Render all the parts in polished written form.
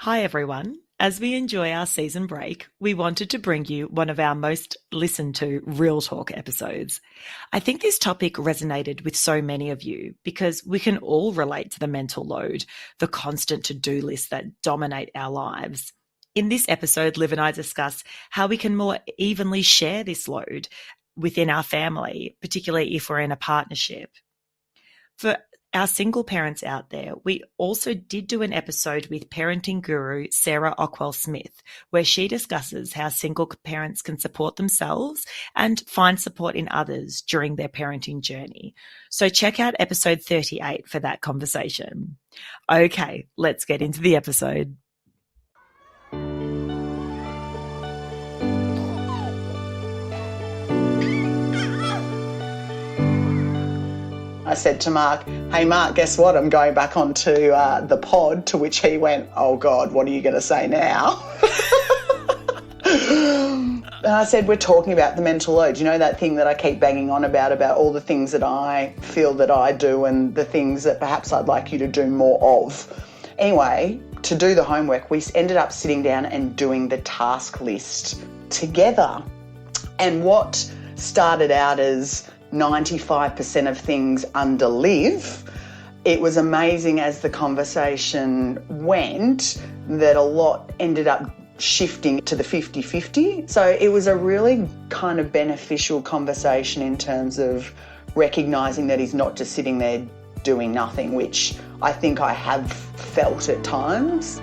Hi, everyone. As we enjoy our season break, we wanted to bring you one of our most listened to Real Talk episodes. I think this topic resonated with so many of you because we can all relate to the mental load, the constant to-do lists that dominate our lives. In this episode, Liv and I discuss how we can more evenly share this load within our family, particularly if we're in a partnership. For our single parents out there, we also did do an episode with parenting guru Sarah Ockwell-Smith, where she discusses how single parents can support themselves and find support in others during their parenting journey. So check out episode 38 for that conversation. Okay, let's get into the episode. I said to Mark, hey, Mark, guess what? I'm going back onto the pod, to which he went, oh, God, what are you going to say now? And I said, we're talking about the mental load. You know, that thing that I keep banging on about all the things that I feel that I do and the things that perhaps I'd like you to do more of. Anyway, to do the homework, we ended up sitting down and doing the task list together. And what started out as 95% of things under Liv, it was amazing as the conversation went that a lot ended up shifting to the 50-50. So it was a really kind of beneficial conversation in terms of recognising that he's not just sitting there doing nothing, which I think I have felt at times.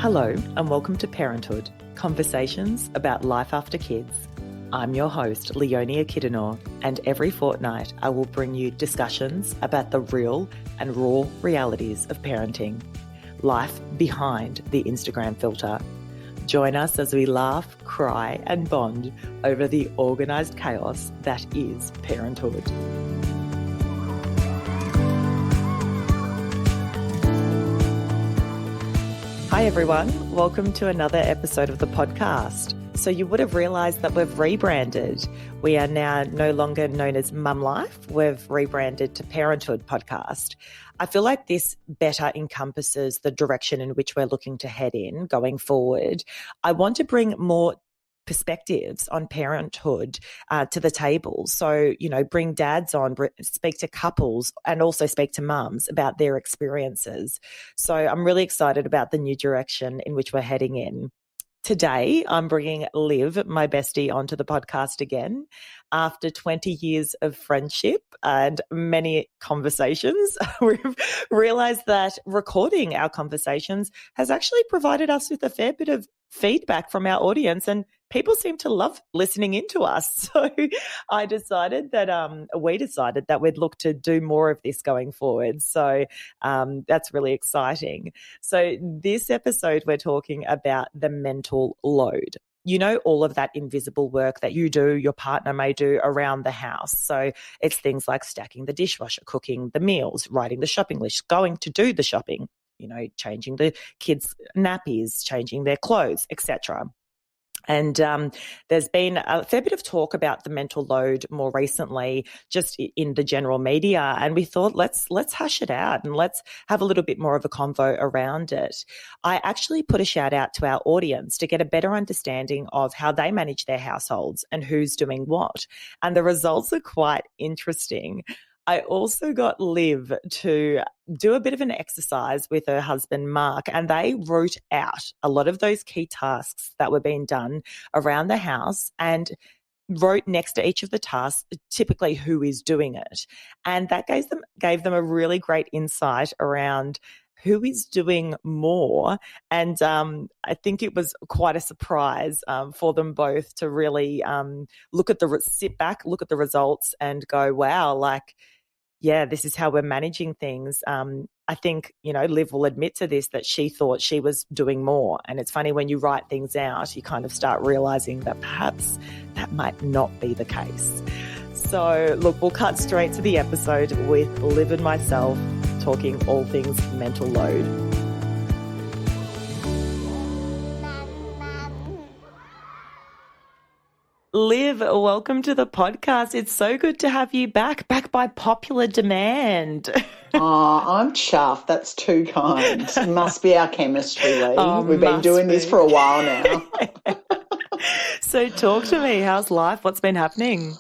Hello and welcome to Parenthood, conversations about life after kids. I'm your host, Leonia Kiddenor, and every fortnight I will bring you discussions about the real and raw realities of parenting, life behind the Instagram filter. Join us as we laugh, cry and bond over the organised chaos that is parenthood. Hi everyone, welcome to another episode of the podcast. So you would have realised that we've rebranded. We are now no longer known as Mum Life, we've rebranded to Parenthood Podcast. I feel like this better encompasses the direction in which we're looking to head in going forward. I want to bring more perspectives on parenthood to the table. So, bring dads on, speak to couples and also speak to mums about their experiences. So I'm really excited about the new direction in which we're heading in. Today, I'm bringing Liv, my bestie, onto the podcast again. After 20 years of friendship and many conversations, we've realised that recording our conversations has actually provided us with a fair bit of feedback from our audience, and people seem to love listening into us. So we decided that we'd look to do more of this going forward. So that's really exciting. So this episode, we're talking about the mental load. All of that invisible work that you do, your partner may do around the house. So it's things like stacking the dishwasher, cooking the meals, writing the shopping list, going to do the shopping, changing the kids' nappies, changing their clothes, etc. And there's been a fair bit of talk about the mental load more recently, just in the general media. And we thought, let's hash it out and let's have a little bit more of a convo around it. I actually put a shout out to our audience to get a better understanding of how they manage their households and who's doing what. And the results are quite interesting. I also got Liv to do a bit of an exercise with her husband, Mark, and they wrote out a lot of those key tasks that were being done around the house and wrote next to each of the tasks typically who is doing it. And that gave them a really great insight around who is doing more. And I think it was quite a surprise for them both to really sit back, look at the results and go, wow, yeah, this is how we're managing things. I think, Liv will admit to this, that she thought she was doing more. And it's funny, when you write things out, you kind of start realising that perhaps that might not be the case. So look, we'll cut straight to the episode with Liv and myself talking all things mental load. Liv, welcome to the podcast. It's so good to have you back by popular demand. Oh, I'm chuffed. That's too kind. Must be our chemistry, Lee. Oh, We've been doing this for a while now. So talk to me. How's life? What's been happening?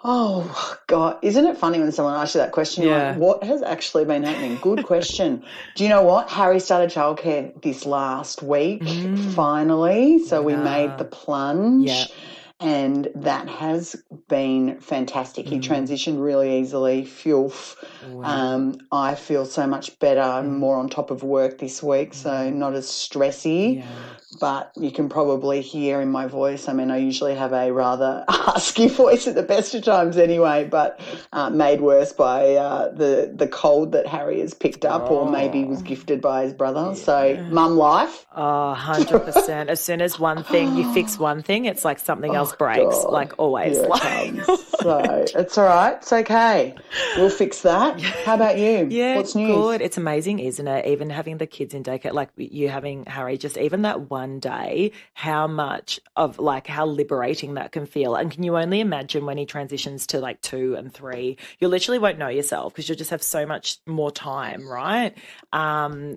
Oh, God. Isn't it funny when someone asks you that question? You're Yeah. like, what has actually been happening? Good question. Do you know what? Harry started childcare this last week, finally. So we made the plunge. Yeah. And that has been fantastic. He transitioned really easily. Phew. Wow. I feel so much better. I'm more on top of work this week, so not as stressy. Yeah. But you can probably hear in my voice, I mean, I usually have a rather husky voice at the best of times anyway, but made worse by the cold that Harry has picked up or maybe was gifted by his brother. So mum life. Oh, 100%. As soon as one thing, you fix one thing, it's like something else breaks, God. like always. Here it comes. So it's all right. It's okay. We'll fix that. How about you? Yeah, What's news? good. It's amazing, isn't it? Even having the kids in daycare, like you having Harry, just even that one day, how much of like how liberating that can feel. And can you only imagine when he transitions to like 2 and 3, you literally won't know yourself because you'll just have so much more time, right?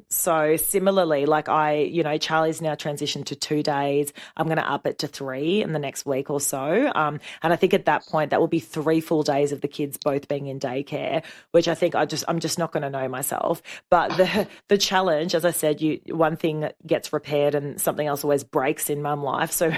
So similarly, like Charlie's now transitioned to 2 days. I'm going to up it to 3 in the next week or so. And I think at that point, that will be 3 full days of the kids both being in daycare, which I think I'm just not going to know myself. But the challenge, as I said, one thing gets repaired and something else always breaks in mum life. So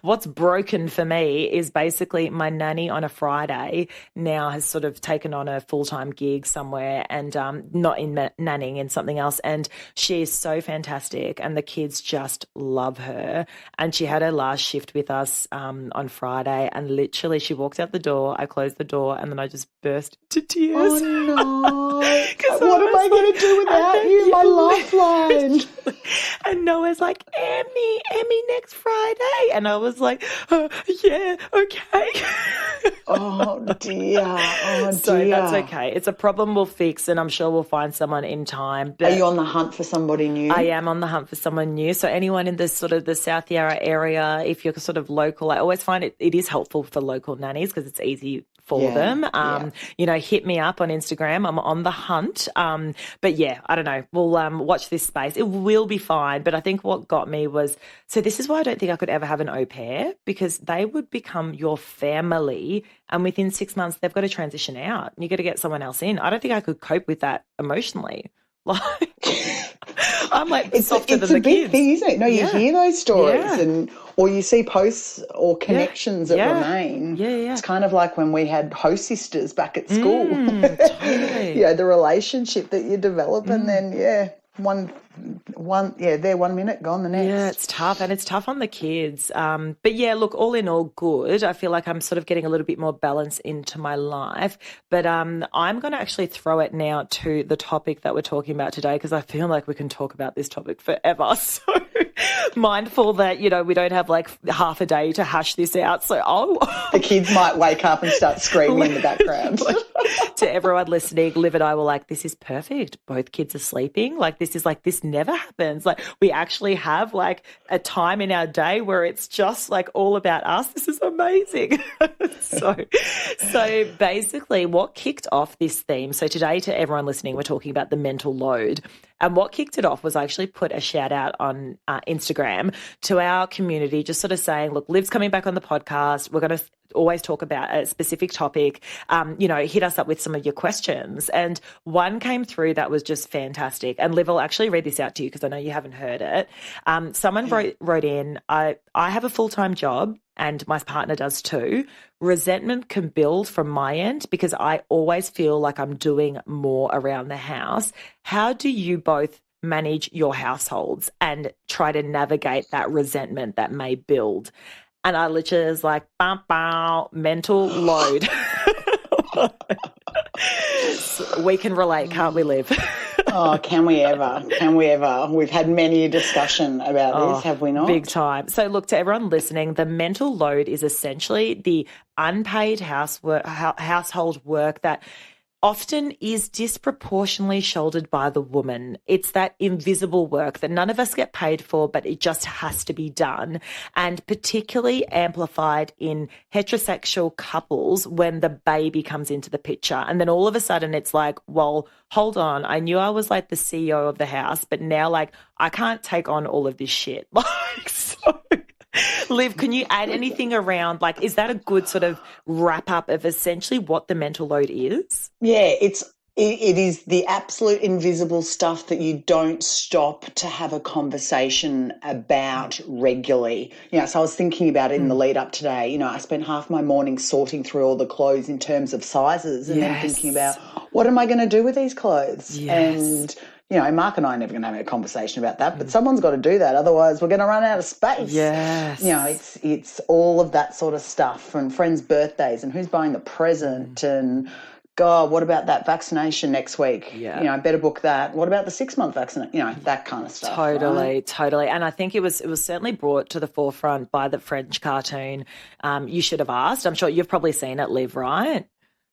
what's broken for me is basically my nanny on a Friday now has sort of taken on a full-time gig somewhere and not in nannying, in something else. And she is so fantastic and the kids just love her. And she had her last shift with us on Friday and literally she walked out the door, I closed the door and then I just burst into tears. Oh, no. What am I going to do without you, my lifeline? And Noah's like, Emmy, next Friday. And I was like, yeah, okay. Oh, dear. Oh, dear. So that's okay. It's a problem we'll fix and I'm sure we'll find someone in time. But are you on the hunt for somebody new? I am on the hunt for someone new. So anyone in the sort of the South Yarra area, if you're sort of local, I always find it is helpful for local nannies because it's easy for them. Hit me up on Instagram. I'm on the hunt. But yeah, I don't know. We'll watch this space. It will be fine. But I think what got me was, so this is why I don't think I could ever have an au pair because they would become your family and within 6 months they've got to transition out and you got to get someone else in. I don't think I could cope with that emotionally. Like I'm like it's a big thing, isn't it? No, you hear those stories or you see posts or connections that remain. Yeah. It's kind of like when we had host sisters back at school. Totally. The relationship that you develop and then they're 1 minute, gone the next. Yeah, it's tough and it's tough on the kids. But yeah, look, all in all good. I feel like I'm sort of getting a little bit more balance into my life. But I'm going to actually throw it now to the topic that we're talking about today because I feel like we can talk about this topic forever. So mindful that, we don't have like half a day to hash this out. So the kids might wake up and start screaming in the background. To everyone listening, Liv and I were like, this is perfect. Both kids are sleeping. Like this never happens. Like we actually have like a time in our day where it's just like all about us. This is amazing. So basically what kicked off this theme, so today to everyone listening, we're talking about the mental load. And what kicked it off was I actually put a shout out on Instagram to our community, just sort of saying, look, Liv's coming back on the podcast. We're going to always talk about a specific topic. Hit us up with some of your questions. And one came through that was just fantastic. And Liv, I'll actually read this out to you because I know you haven't heard it. Someone wrote in, I have a full-time job and my partner does too. Resentment can build from my end because I always feel like I'm doing more around the house. How do you both manage your households and try to navigate that resentment that may build? And I literally was like, mental load. So we can relate, can't we, Liv? Oh, can we ever? Can we ever? We've had many a discussion about this, have we not? Big time. So look, to everyone listening, the mental load is essentially the unpaid household work that often is disproportionately shouldered by the woman. It's that invisible work that none of us get paid for, but it just has to be done. And particularly amplified in heterosexual couples when the baby comes into the picture. And then all of a sudden it's like, well, hold on. I knew I was like the CEO of the house, but now like I can't take on all of this shit. Like, so Liv, can you add anything around, like, is that a good sort of wrap up of essentially what the mental load is? Yeah, it is the absolute invisible stuff that you don't stop to have a conversation about regularly. So I was thinking about it in the lead up today. I spent half my morning sorting through all the clothes in terms of sizes and then thinking about what am I going to do with these clothes? Yes. And Mark and I are never going to have a conversation about that, but someone's got to do that. Otherwise, we're going to run out of space. Yes. It's all of that sort of stuff, and friends' birthdays and who's buying the present and, God, what about that vaccination next week? Yeah. Better book that. What about the 6-month vaccination? That kind of stuff. Totally, right? totally. And I think it was certainly brought to the forefront by the French cartoon, You Should Have Asked. I'm sure you've probably seen it, Liv, right?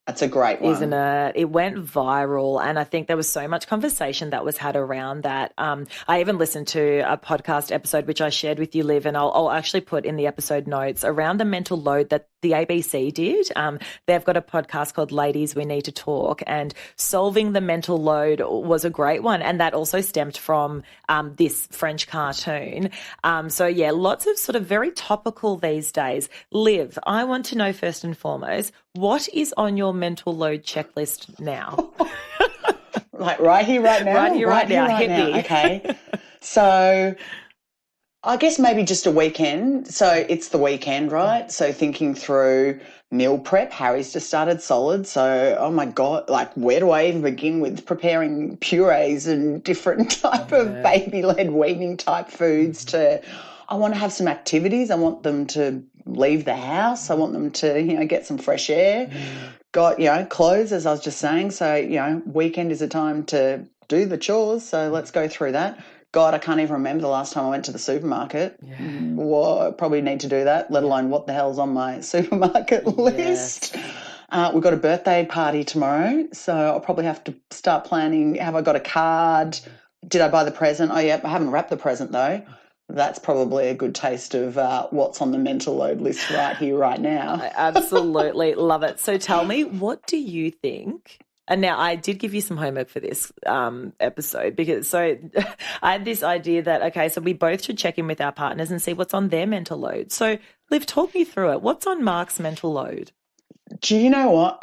That's a great one. Isn't it? It went viral, and I think there was so much conversation that was had around that. I even listened to a podcast episode, which I shared with you, Liv, and I'll actually put in the episode notes around the mental load that the ABC did. They've got a podcast called Ladies, We Need to Talk, and solving the mental load was a great one, and that also stemmed from this French cartoon. So, yeah, lots of sort of very topical these days. Liv, I want to know first and foremost, what is on your mental load checklist now? Like right here, right now? Right here, right now. Hit me. Okay. So I guess maybe just a weekend. So it's the weekend, right? So thinking through meal prep. Harry's just started solid. So, oh my God, like where do I even begin with preparing purees and different type of baby-led weaning type foods I want to have some activities. I want them to leave the house. I want them to, get some fresh air. Got, clothes, as I was just saying. So, weekend is a time to do the chores. So let's go through that. God, I can't even remember the last time I went to the supermarket. Well, I probably need to do that, let alone what the hell's on my supermarket list. We've got a birthday party tomorrow, so I'll probably have to start planning. Have I got a card? Did I buy the present? Oh, yeah, I haven't wrapped the present though. That's probably a good taste of what's on the mental load list right here, right now. I absolutely love it. So tell me, what do you think? And now I did give you some homework for this episode because I had this idea that, okay, so we both should check in with our partners and see what's on their mental load. So Liv, talk me through it. What's on Mark's mental load? Do you know what?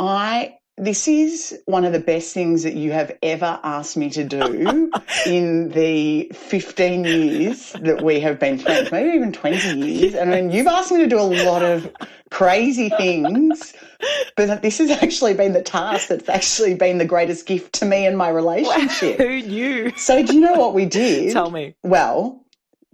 This is one of the best things that you have ever asked me to do in the 15 years that we have been friends, maybe even 20 years. And I mean, you've asked me to do a lot of crazy things, but this has actually been the task that's actually been the greatest gift to me and my relationship. Who knew? So do you know what we did? Tell me. Well,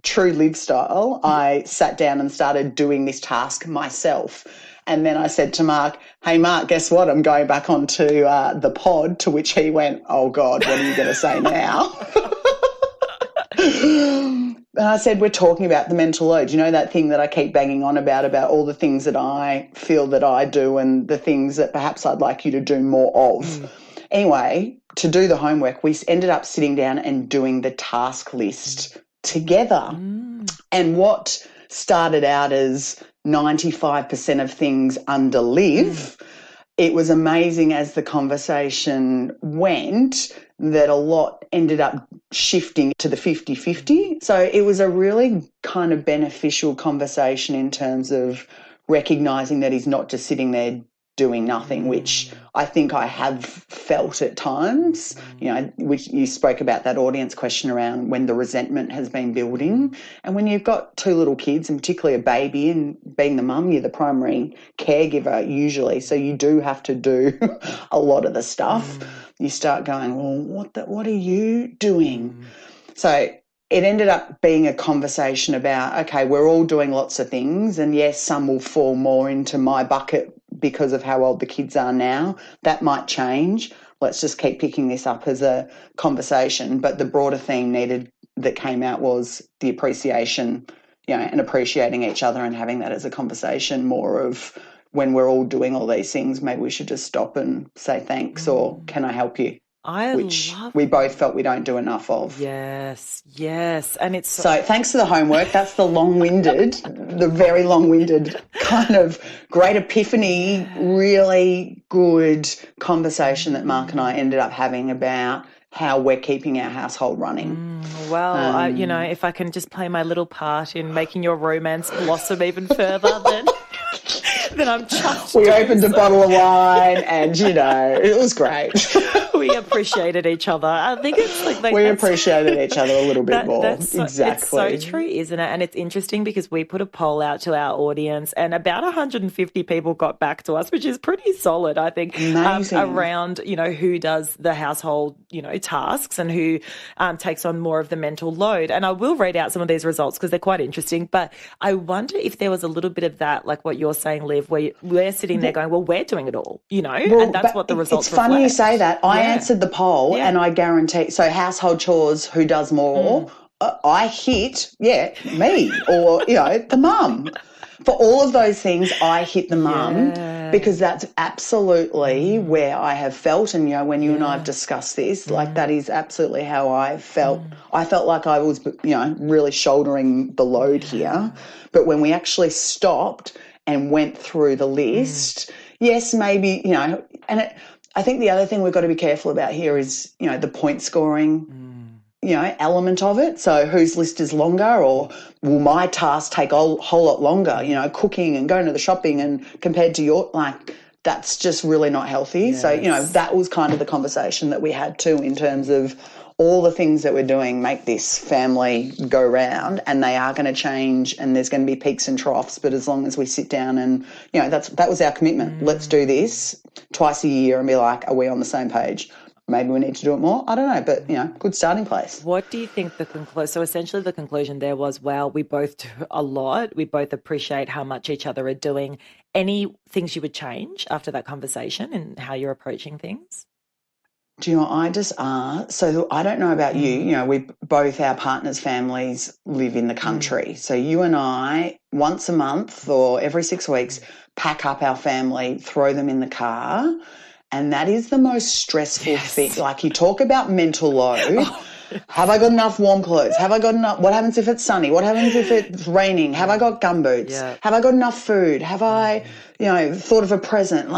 true Liv style, I sat down and started doing this task myself. And then I said to Mark, hey, Mark, guess what? I'm going back onto the pod, to which he went, oh, God, what are you going to say now? And I said, we're talking about the mental load. That thing that I keep banging on about all the things that I feel that I do and the things that perhaps I'd like you to do more of. Anyway, to do the homework, we ended up sitting down and doing the task list together. And what started out as 95% of things under Liv, it was amazing as the conversation went that a lot ended up shifting to the 50-50. So it was a really kind of beneficial conversation in terms of recognising that he's not just sitting there doing nothing, which I think I have felt at times, which you spoke about that audience question around when the resentment has been building. And when you've got two little kids, and particularly a baby, and being the mum, you're the primary caregiver usually, so you do have to do a lot of the stuff. You start going, well, what are you doing? So it ended up being a conversation about, okay, we're all doing lots of things, and yes, some will fall more into my bucket because of how old the kids are now. That might change. Let's just keep picking this up as a conversation. But the broader theme that came out was the appreciation, and appreciating each other and having that as a conversation more of when we're all doing all these things, maybe we should just stop and say thanks or can I help you? Which we both felt we don't do enough of. Yes, yes. And it's so thanks for the homework. That's the very long-winded kind of great epiphany, really good conversation that Mark and I ended up having about how we're keeping our household running. Well, if I can just play my little part in making your romance blossom even further, then I'm chuffed. We opened a bottle of wine and, it was great. We appreciated each other. I think it's like we appreciated each other a little bit more. Exactly. It's so true, isn't it? And it's interesting because we put a poll out to our audience and about 150 people got back to us, which is pretty solid, I think, around, who does the household, tasks and who takes on more of the mental load. And I will read out some of these results because they're quite interesting. But I wonder if there was a little bit of that, like what you're saying, Liv, where we're sitting there going, well, we're doing it all, and that's what the results reflect. It's funny you say that. I answered the poll and I guarantee, so household chores, who does more? I hit, me or, the mum. For all of those things, I hit the mum because that's absolutely where I have felt. And, when you and I have discussed this, like that is absolutely how I felt. I felt like I was, really shouldering the load here. But when we actually stopped and went through the list, yes, maybe, and I think the other thing we've got to be careful about here is, the point scoring, element of it. So whose list is longer, or will my task take a whole lot longer, cooking and going to the shopping and compared to your, that's just really not healthy. Yes. So, that was kind of the conversation that we had too in terms of all the things that we're doing make this family go round, and they are going to change and there's going to be peaks and troughs, but as long as we sit down and, that was our commitment. Let's do this twice a year and be like, are we on the same page? Maybe we need to do it more. I don't know, but, good starting place. What do you think so essentially the conclusion there was, wow, we both do a lot. We both appreciate how much each other are doing. Any things you would change after that conversation and how you're approaching things? Do you know, I just so I don't know about you, we both, our partners' families live in the country. So you and I, once a month or every 6 weeks, pack up our family, throw them in the car, and that is the most stressful thing. Like, you talk about mental load. Have I got enough warm clothes? Have I got enough? What happens if it's sunny? What happens if it's raining? Have I got gumboots? Yeah. Have I got enough food? Have I, thought of a present?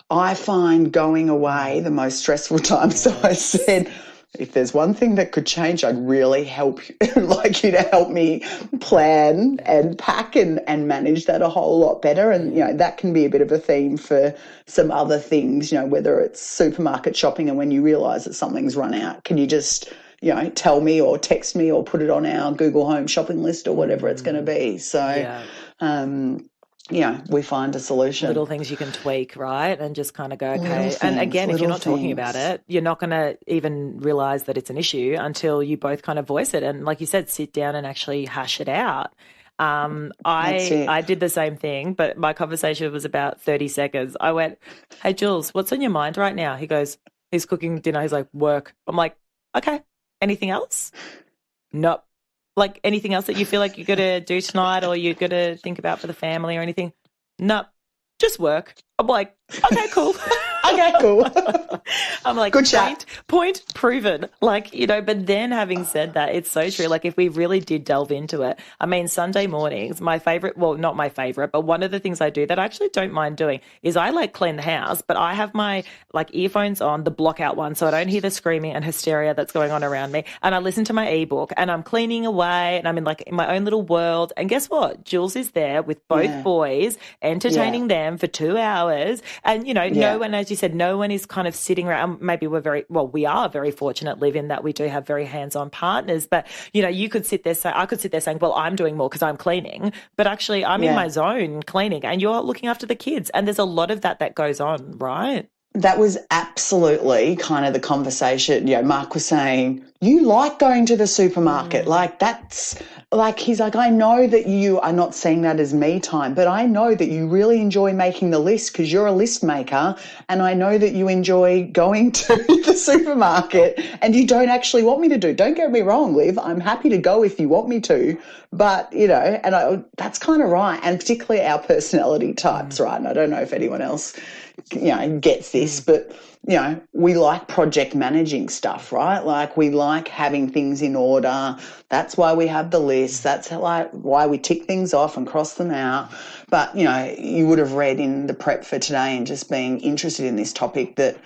I find going away the most stressful time. So I said, if there's one thing that could change, I'd really like you to help me plan and pack and manage that a whole lot better. And, that can be a bit of a theme for some other things, whether it's supermarket shopping and when you realise that something's run out, can you just, tell me or text me or put it on our Google Home shopping list or whatever it's going to be. So, we find a solution. Little things you can tweak, right? And just kind of go, okay. And again, if you're not talking about it, you're not going to even realise that it's an issue until you both kind of voice it. And like you said, sit down and actually hash it out. I did the same thing, but my conversation was about 30 seconds. I went, hey, Jules, what's on your mind right now? He goes, he's cooking dinner. He's like, work. I'm like, okay, anything else? Nope. Like anything else that you feel like you're going to do tonight or you're going to think about for the family or anything? Nope, just work. I'm like, okay, cool. Okay, cool. I'm like, good chat. Point proven. Like, but then having said that, it's so true. Like, if we really did delve into it, I mean, Sunday mornings, my favorite, well, not my favorite, but one of the things I do that I actually don't mind doing is I clean the house, but I have my earphones on, the block out one, so I don't hear the screaming and hysteria that's going on around me. And I listen to my ebook and I'm cleaning away and I'm in my own little world. And guess what? Jules is there with both boys, entertaining them for 2 hours. And, no one, as you said, no one is kind of sitting around. Maybe we are very fortunate, Liv, in that we do have very hands-on partners. But, you could sit there I could sit there saying, well, I'm doing more because I'm cleaning. But actually I'm in my zone cleaning and you're looking after the kids. And there's a lot of that goes on, right? That was absolutely kind of the conversation. Mark was saying, you like going to the supermarket. Like, that's like, he's like, I know that you are not seeing that as me time, but I know that you really enjoy making the list because you're a list maker, and I know that you enjoy going to the supermarket and you don't actually want me to do. Don't get me wrong, Liv, I'm happy to go if you want me to, but, that's kind of right, and particularly our personality types, right? And I don't know if anyone else, gets this, but we like project managing stuff, right? Like, we like having things in order. That's why we have the list. That's why we tick things off and cross them out. But, you would have read in the prep for today and just being interested in this topic that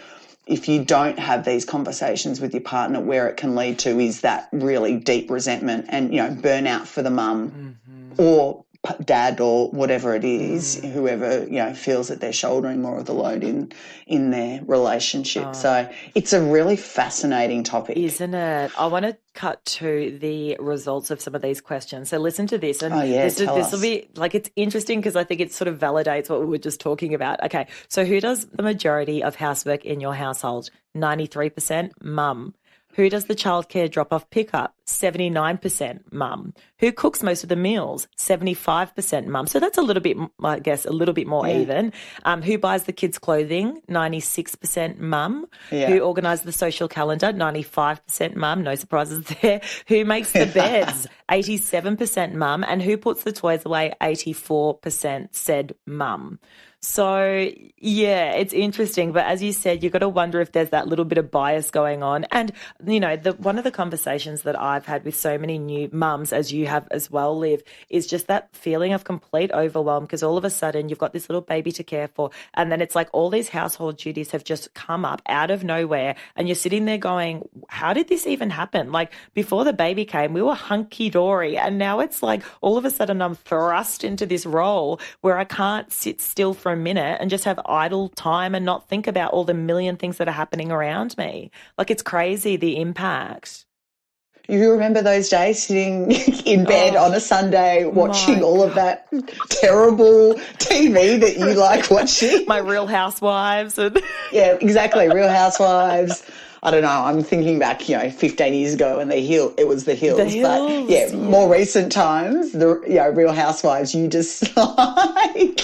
if you don't have these conversations with your partner, where it can lead to is that really deep resentment and, burnout for the mum or dad or whatever it is, whoever, feels that they're shouldering more of the load in their relationship. So it's a really fascinating topic. Isn't it? I want to cut to the results of some of these questions. So listen to this. And this will be like, it's interesting because I think it sort of validates what we were just talking about. Okay. So who does the majority of housework in your household? 93% mum. Who does the childcare drop-off pickup? 79% mum. Who cooks most of the meals? 75% mum. So that's a little bit, I guess, a little bit more even. Who buys the kids' clothing? 96% mum. Yeah. Who organises the social calendar? 95% mum. No surprises there. Who makes the beds? 87% mum. And who puts the toys away? 84% said mum. So, yeah, it's interesting. But as you said, you've got to wonder if there's that little bit of bias going on. And, one of the conversations that I've had with so many new mums, as you have as well, Liv, is just that feeling of complete overwhelm because all of a sudden you've got this little baby to care for. And then it's like all these household duties have just come up out of nowhere. And you're sitting there going, how did this even happen? Like, before the baby came, we were hunky-dory. And now it's like all of a sudden I'm thrust into this role where I can't sit still for a minute and just have idle time and not think about all the million things that are happening around me. Like, it's crazy, the impact. You remember those days sitting in bed on a Sunday watching all of that terrible TV that you like watching? My Real Housewives. Yeah, exactly, Real Housewives. I don't know, I'm thinking back, 15 years ago and it was The Hills. But, yeah, more recent times, Real Housewives, you just like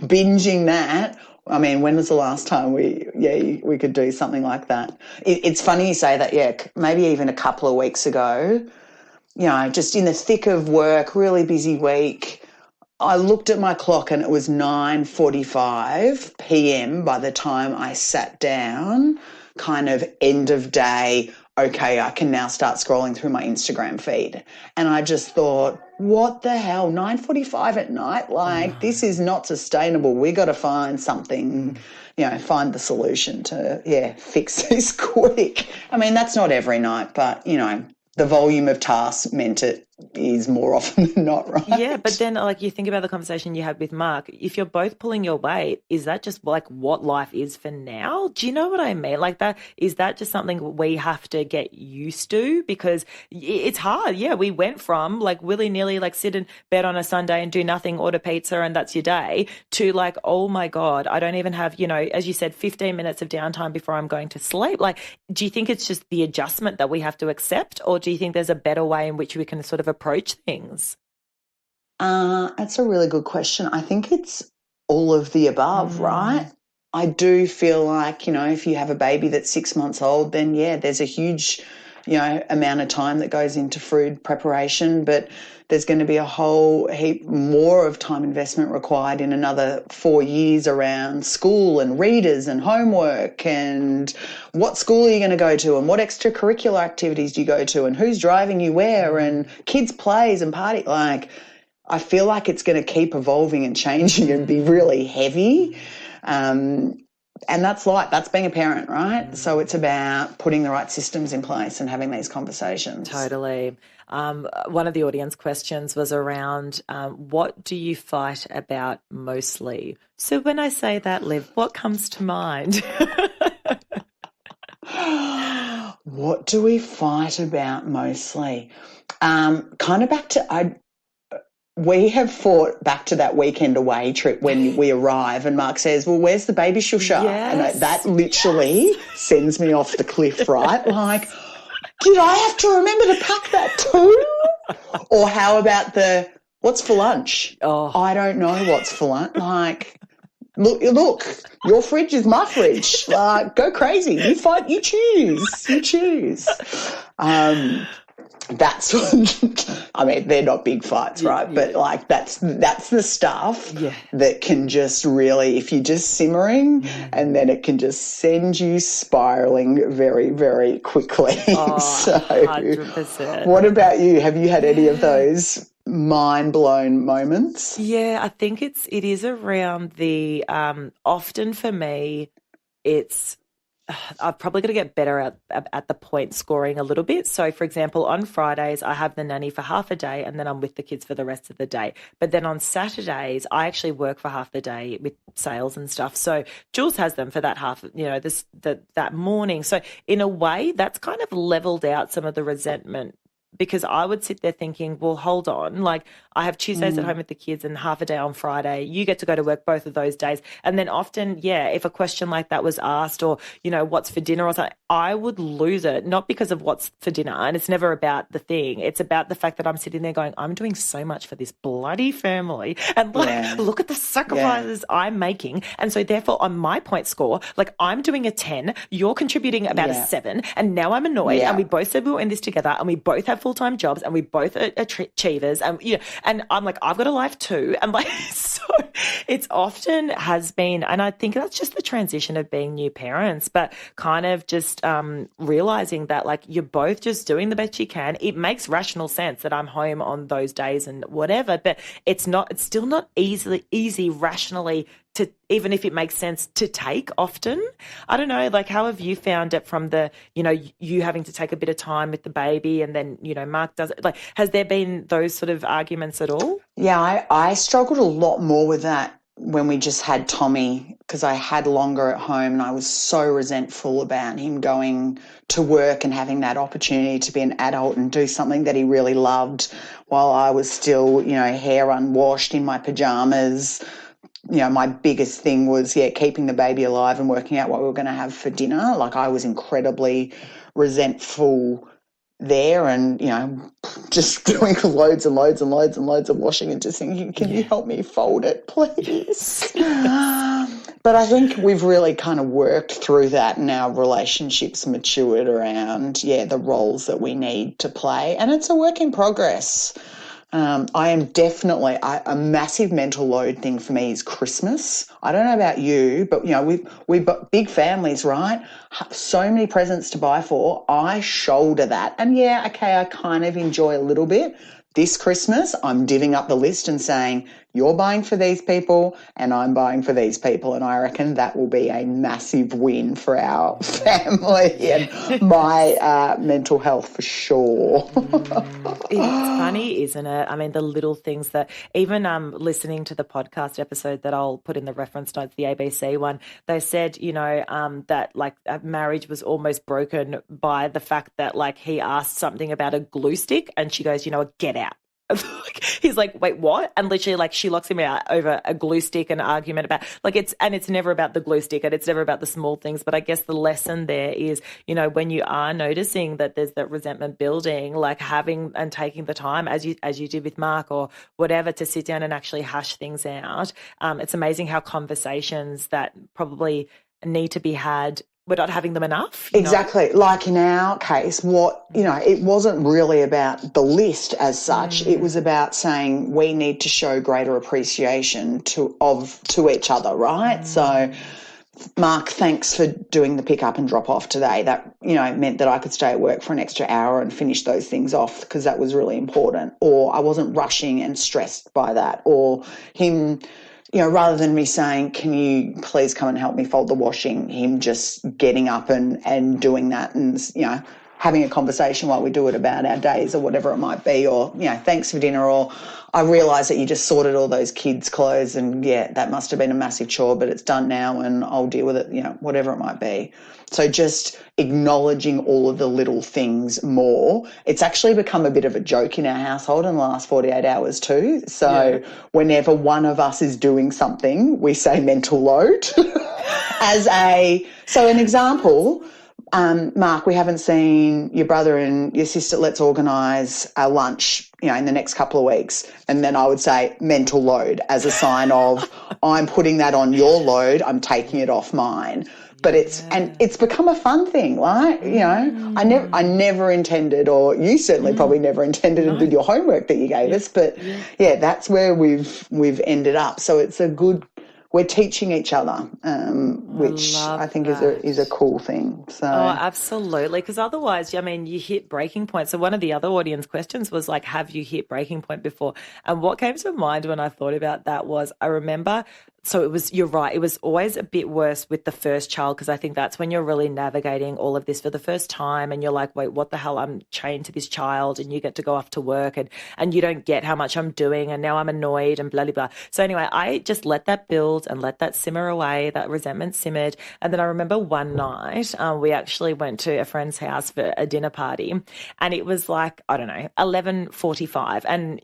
binging that. I mean, when was the last time we could do something like that? It's funny you say that, maybe even a couple of weeks ago, just in the thick of work, really busy week, I looked at my clock and it was 9:45 p.m. by the time I sat down, kind of end of day, okay, I can now start scrolling through my Instagram feed. And I just thought, what the hell, 9:45 at night? Like, this is not sustainable. We got to find something, find the solution to, fix this quick. I mean, that's not every night, but, the volume of tasks meant it is more often than not, right? Yeah, but then like you think about the conversation you had with Mark, if you're both pulling your weight, is that just like what life is for now? Do you know what I mean? Like that, is that just something we have to get used to? Because it's hard. Yeah, we went from like willy-nilly, like sit in bed on a Sunday and do nothing, order pizza and that's your day, to like, oh my God, I don't even have, as you said, 15 minutes of downtime before I'm going to sleep. Like, do you think it's just the adjustment that we have to accept, or do you think there's a better way in which we can sort of approach things? That's a really good question. I think it's all of the above, right? I do feel like, if you have a baby that's 6 months old, then there's a huge, amount of time that goes into food preparation, but there's going to be a whole heap more of time investment required in another 4 years around school and readers and homework and what school are you going to go to and what extracurricular activities do you go to and who's driving you where and kids' plays and party. Like, I feel like it's going to keep evolving and changing and be really heavy. And that's being a parent, right? So it's about putting the right systems in place and having these conversations. Totally. One of the audience questions was around what do you fight about mostly? So when I say that, Liv, what comes to mind? What do we fight about mostly? Kind of back to we have fought back to that weekend away trip when we arrive and Mark says, well, where's the baby shusha? Yes. And that literally sends me off the cliff, right? Like, did I have to remember to pack that too? Or how about what's for lunch? Oh. I don't know what's for lunch. Like, look, your fridge is my fridge. Like, go crazy. You fight, you choose. That's what, I mean, they're not big fights, right? Yeah. But like that's the stuff that can just really, if you're just simmering, and then it can just send you spiraling very, very quickly. Oh, so 100%. What about you? Have you had any of those mind blown moments? Yeah, I think it is around the, often for me, it's, I've probably got to get better at the point scoring a little bit. So, for example, on Fridays, I have the nanny for half a day and then I'm with the kids for the rest of the day. But then on Saturdays, I actually work for half the day with sales and stuff. So Jules has them for that half, that morning. So in a way, that's kind of leveled out some of the resentment, because I would sit there thinking, well, hold on, like I have Tuesdays at home with the kids and half a day on Friday. You get to go to work both of those days. And then often, if a question like that was asked or, what's for dinner or something, I would lose it, not because of what's for dinner. And it's never about the thing. It's about the fact that I'm sitting there going, I'm doing so much for this bloody family. And look at the sacrifices I'm making. And so therefore on my point score, like I'm doing a 10, you're contributing about a 7. And now I'm annoyed. And we both said we were in this together and we both have full-time jobs and we both are achievers, and and I'm like, I've got a life too, and like, so it's often has been, and I think that's just the transition of being new parents, but kind of just realizing that like you're both just doing the best you can. It makes rational sense that I'm home on those days and whatever, but it's still not easy rationally to, even if it makes sense to take often. I don't know, like how have you found it from the, you having to take a bit of time with the baby and then, Mark does it, like, has there been those sort of arguments at all? Yeah, I struggled a lot more with that when we just had Tommy, because I had longer at home and I was so resentful about him going to work and having that opportunity to be an adult and do something that he really loved while I was still, hair unwashed in my pajamas. My biggest thing was, keeping the baby alive and working out what we were going to have for dinner. Like I was incredibly resentful there and, just doing loads and loads and loads and loads of washing and just thinking, can you help me fold it, please? But I think we've really kind of worked through that and our relationships matured around, the roles that we need to play. And it's a work in progress. I am definitely a massive mental load thing for me is Christmas. I don't know about you, but we've got big families, right? So many presents to buy for. I shoulder that, and I kind of enjoy a little bit. This Christmas, I'm divvying up the list and saying, you're buying for these people and I'm buying for these people. And I reckon that will be a massive win for our family and my mental health for sure. It's funny, isn't it? I mean, the little things that even listening to the podcast episode that I'll put in the reference notes, the ABC one, they said, that like a marriage was almost broken by the fact that like he asked something about a glue stick and she goes, get out. He's like, wait, what? And literally like she locks him out over a glue stick and an argument about like it's never about the glue stick and it's never about the small things. But I guess the lesson there is, when you are noticing that there's that resentment building, like having and taking the time as you did with Mark or whatever to sit down and actually hash things out. It's amazing how conversations that probably need to be had, we're not having them enough. Exactly. Like in our case, it wasn't really about the list as such. It was about saying we need to show greater appreciation to each other, right? So, Mark, thanks for doing the pick up and drop off today. That, meant that I could stay at work for an extra hour and finish those things off because that was really important. Or I wasn't rushing and stressed by that. Or him, rather than me saying, can you please come and help me fold the washing, him just getting up and doing that and, having a conversation while we do it about our days or whatever it might be, or, thanks for dinner, or I realise that you just sorted all those kids' clothes and, that must have been a massive chore, but it's done now and I'll deal with it, whatever it might be. So just acknowledging all of the little things more. It's actually become a bit of a joke in our household in the last 48 hours too. So whenever one of us is doing something, we say mental load. So an example, Mark, we haven't seen your brother and your sister. Let's organise a lunch, in the next couple of weeks. And then I would say mental load as a sign of I'm putting that on your load. I'm taking it off mine. But it's become a fun thing, right? I never intended, or you certainly probably never intended it with your homework that you gave us. But that's where we've ended up. So it's we're teaching each other, which I think is a cool thing. So. Oh, absolutely. Because otherwise, you hit breaking point. So one of the other audience questions was like, have you hit breaking point before? And what came to mind when I thought about that was I remember, you're right, it was always a bit worse with the first child, because I think that's when you're really navigating all of this for the first time and you're like, wait, what the hell? I'm chained to this child, and you get to go off to work and you don't get how much I'm doing, and now I'm annoyed and blah, blah, blah. So anyway, I just let that build and let that simmer away, that resentment simmered. And then I remember one night we actually went to a friend's house for a dinner party, and it was like, I don't know, 11:45, and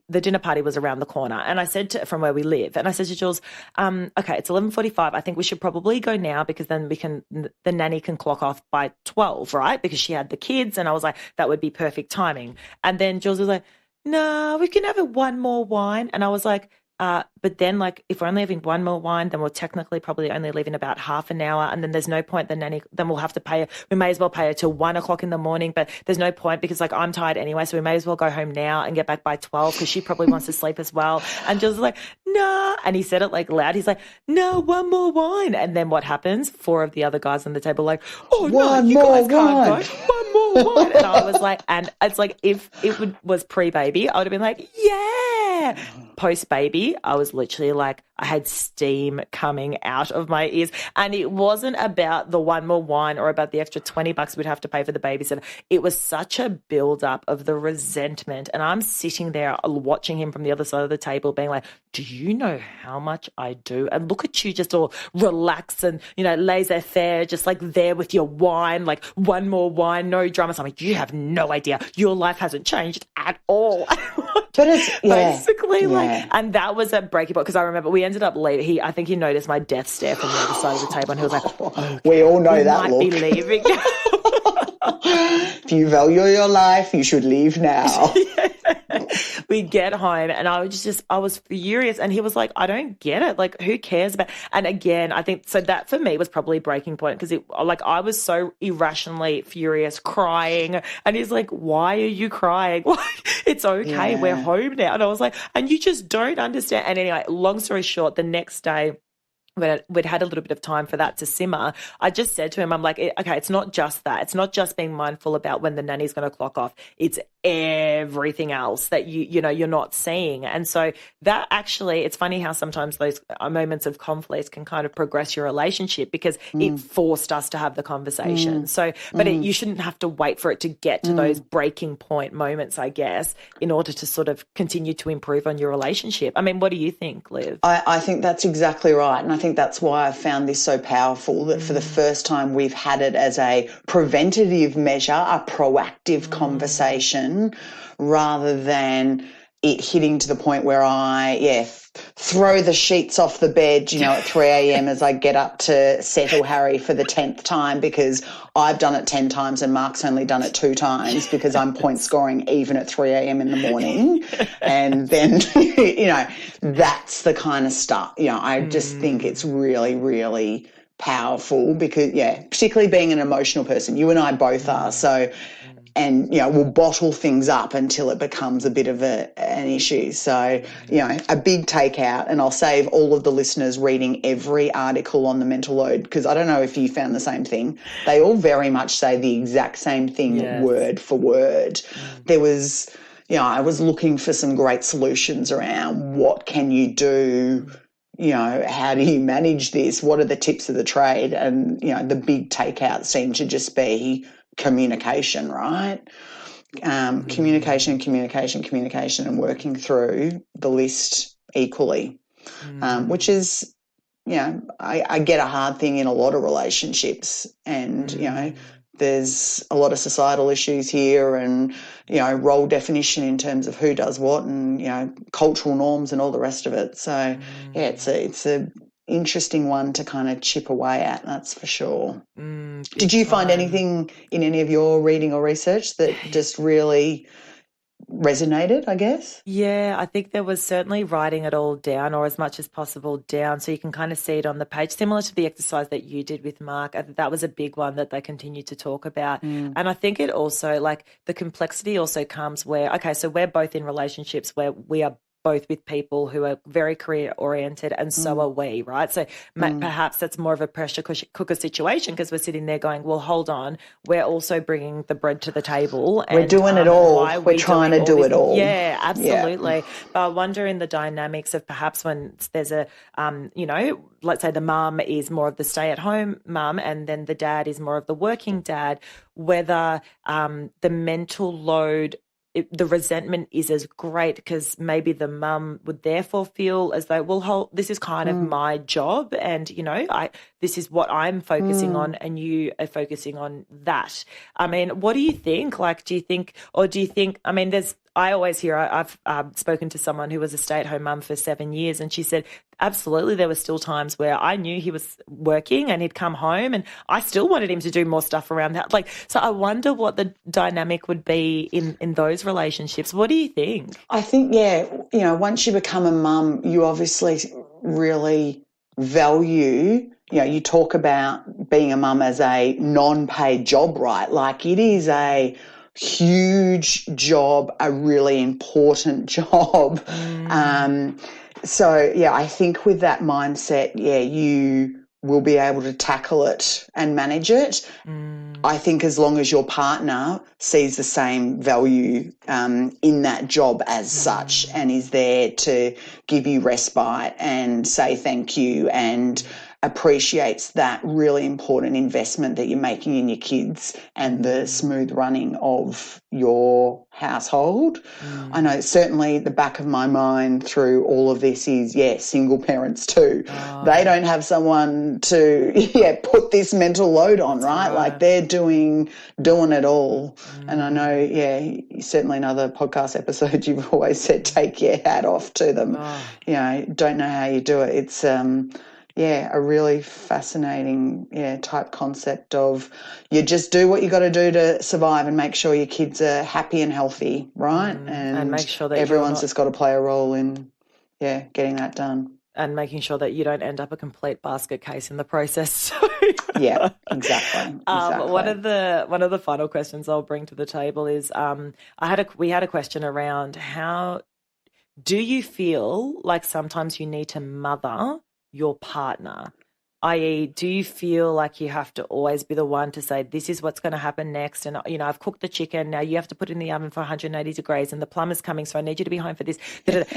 the dinner party was around the corner. And I said from where we live, and I said to Jules, okay, it's 11:45. I think we should probably go now, because then the nanny can clock off by 12, right? Because she had the kids, and I was like, that would be perfect timing. And then Jules was like, no, we can have one more wine. And I was like, but then, like, if we're only having one more wine, then we'll technically probably only leave in about half an hour, and then there's no point. Then we'll have to pay her. We may as well pay her till 1 o'clock in the morning, but there's no point, because like I'm tired anyway, so we may as well go home now and get back by 12, because she probably wants to sleep as well. And Jules was like, no, and he said it like loud. He's like, no, one more wine. And then what happens? 4 of the other guys on the table like, oh no, you guys can't go. One more wine. And I was like, and it's like, if it was pre-baby, I would have been like, yeah. Post-baby, I was literally like, I had steam coming out of my ears. And it wasn't about the one more wine or about the extra $20 we'd have to pay for the babysitter. It was such a build-up of the resentment. And I'm sitting there watching him from the other side of the table being like, do you know how much I do? And look at you just all relaxed and, laissez-faire, just like there with your wine, like one more wine, no drama. So I'm like, you have no idea. Your life hasn't changed at all. But it's basically like, and that was a breaking point, because I remember we ended up leaving. I think he noticed my death stare from the other side of the table, and he was like, okay, we all know that look. Might be leaving. If you value your life, you should leave now. We get home, and I was furious, and he was like, I don't get it. Like, who cares about? And again, I think so that for me was probably a breaking point, because I was so irrationally furious, crying, and he's like, why are you crying? It's okay. We're home now. And I was like, and you just don't understand. And anyway, long story short, the next day, when we'd had a little bit of time for that to simmer, I just said to him, I'm like, okay, it's not just that. It's not just being mindful about when the nanny's going to clock off. It's everything else that you're not seeing. And so that actually, it's funny how sometimes those moments of conflict can kind of progress your relationship, because it forced us to have the conversation. So, but you shouldn't have to wait for it to get to those breaking point moments, I guess, in order to sort of continue to improve on your relationship. I mean, what do you think, Liv? I think that's exactly right. And I think that's why I found this so powerful, that for the first time we've had it as a preventative measure, a proactive conversation, rather than it hitting to the point where I, throw the sheets off the bed, at 3 a.m. as I get up to settle Harry for the 10th time, because I've done it 10 times and Mark's only done it 2 times, because I'm point scoring even at 3 a.m. in the morning. And then, that's the kind of stuff, I just think it's really, really powerful, because, particularly being an emotional person, you and I both are. So, and, we'll bottle things up until it becomes a bit of an issue. So, a big takeout, and I'll save all of the listeners reading every article on the mental load, because I don't know if you found the same thing. They all very much say the exact same thing, word for word. There was, I was looking for some great solutions around what can you do, how do you manage this? What are the tips of the trade? And, the big takeout seemed to just be communication, right? Communication, and working through the list equally, which is, I get a hard thing in a lot of relationships, and, there's a lot of societal issues here, and, role definition in terms of who does what, and, cultural norms and all the rest of it. So, it's a interesting one to kind of chip away at, that's for sure. Did you find anything in any of your reading or research that just really resonated, I guess? Yeah, I think there was certainly writing it all down, or as much as possible down, so you can kind of see it on the page, similar to the exercise that you did with Mark. I think that was a big one that they continue to talk about. And I think it also, like, the complexity also comes where, okay, so we're both in relationships where we are both with people who are very career oriented, and so are we, right? So perhaps that's more of a pressure cooker situation, because we're sitting there going, well, hold on, we're also bringing the bread to the table. We're doing it all. We're trying to do it all. Yeah, absolutely. Yeah. But I wonder in the dynamics of perhaps when there's a, let's say the mum is more of the stay-at-home mum and then the dad is more of the working dad, whether the mental load, the resentment is as great, because maybe the mum would therefore feel as though, well, this is kind of my job, and this is what I'm focusing on, and you are focusing on that. I mean, what do you think? Like, do you think? I mean, I always hear, I've spoken to someone who was a stay-at-home mum for 7 years, and she said, absolutely, there were still times where I knew he was working and he'd come home and I still wanted him to do more stuff around that. Like, so I wonder what the dynamic would be in those relationships. What do you think? I think, once you become a mum, you obviously really value, you talk about being a mum as a non-paid job, right? Like, it is a huge job, a really important job. I think with that mindset, you will be able to tackle it and manage it. I think as long as your partner sees the same value in that job as such, and is there to give you respite and say thank you and appreciates that really important investment that you're making in your kids and the smooth running of your household. I know certainly the back of my mind through all of this is, single parents too. They don't have someone to put this mental load on, right? Like, they're doing it all. And I know, certainly in other podcast episodes you've always said take your hat off to them. Don't know how you do it. It's a really fascinating, type concept of you just do what you got to do to survive and make sure your kids are happy and healthy, right? And make sure that everyone's just got to play a role in, getting that done. And making sure that you don't end up a complete basket case in the process. Yeah, exactly. One of the final questions I'll bring to the table is we had a question around, how do you feel like sometimes you need to mother your partner? i.e., do you feel like you have to always be the one to say, this is what's going to happen next, and I've cooked the chicken, now you have to put it in the oven for 180 degrees, and the plumber's coming, so I need you to be home for this.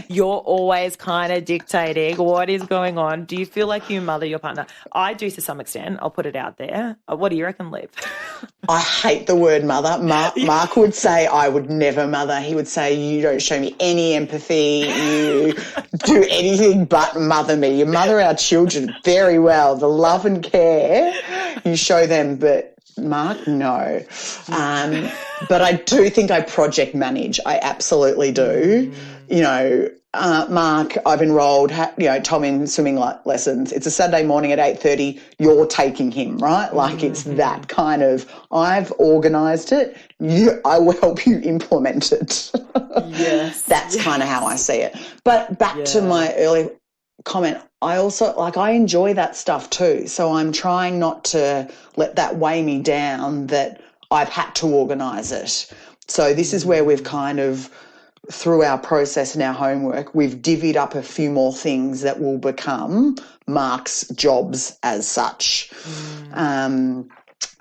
You're always kind of dictating what is going on. Do you feel like you mother your partner? I do to some extent. I'll put it out there. What do you reckon, Liv? I hate the word mother. Mark would say I would never mother. He would say, you don't show me any empathy. You do anything but mother me. You mother our children very well. The love and care you show them, but Mark, no. But I do think I project manage. I absolutely do. Mark, I've enrolled, Tom in swimming lessons. It's a Saturday morning at 8:30. You're taking him, right? Like, it's that kind of, I've organised it. I will help you implement it. Yes. That's kind of how I see it. But back to my early comment, I also, I enjoy that stuff too. So I'm trying not to let that weigh me down, that I've had to organise it. So this is where we've kind of, through our process and our homework, we've divvied up a few more things that will become Mark's jobs as such.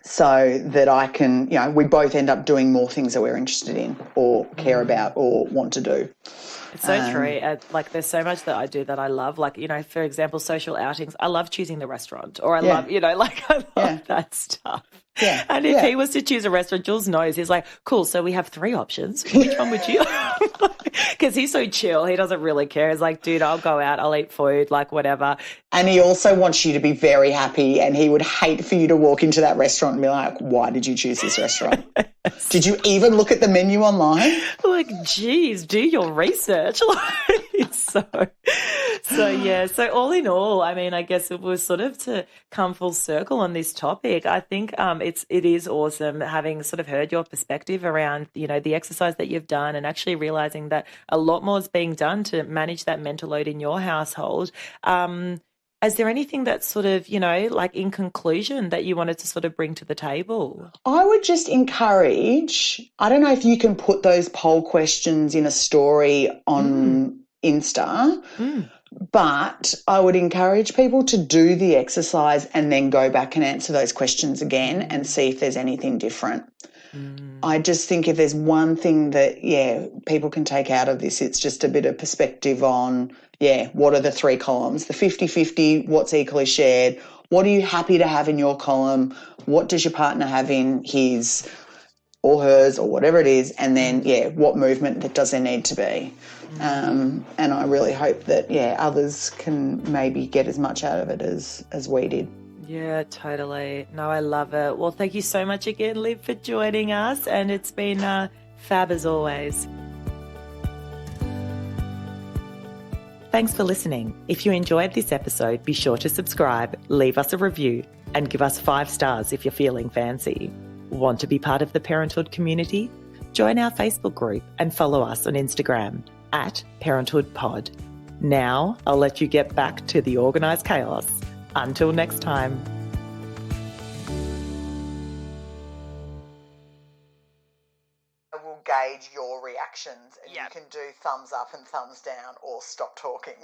So that I can, we both end up doing more things that we're interested in or care about or want to do. It's so true. There's so much that I do that I love. Like, for example, social outings. I love choosing the restaurant, or I love, I love that stuff. Yeah. And if he was to choose a restaurant, Jules knows. He's like, cool, so we have 3 options. Which one would you? Because he's so chill. He doesn't really care. He's like, dude, I'll go out. I'll eat food, like whatever. And he also wants you to be very happy, and he would hate for you to walk into that restaurant and be like, why did you choose this restaurant? Did you even look at the menu online? Like, geez, do your research. So yeah. So all in all, I mean, I guess it was sort of to come full circle on this topic. I think it is awesome having sort of heard your perspective around, the exercise that you've done and actually realizing that a lot more is being done to manage that mental load in your household. Is there anything that's sort of, like in conclusion that you wanted to sort of bring to the table? I would just encourage, I don't know if you can put those poll questions in a story on Insta, but I would encourage people to do the exercise and then go back and answer those questions again and see if there's anything different. I just think if there's one thing that, people can take out of this, it's just a bit of perspective on, what are the 3 columns? The 50-50, what's equally shared? What are you happy to have in your column? What does your partner have in his or hers or whatever it is? And then, what movement that does there need to be? And I really hope that, others can maybe get as much out of it as we did. Yeah, totally. No, I love it. Well, thank you so much again, Liv, for joining us. And it's been fab as always. Thanks for listening. If you enjoyed this episode, be sure to subscribe, leave us a review, and give us 5 stars if you're feeling fancy. Want to be part of the Parenthood community? Join our Facebook group and follow us on Instagram @ParenthoodPod. Now, I'll let you get back to the organised chaos. Until next time. I will gauge your reactions and you can do thumbs up and thumbs down or stop talking.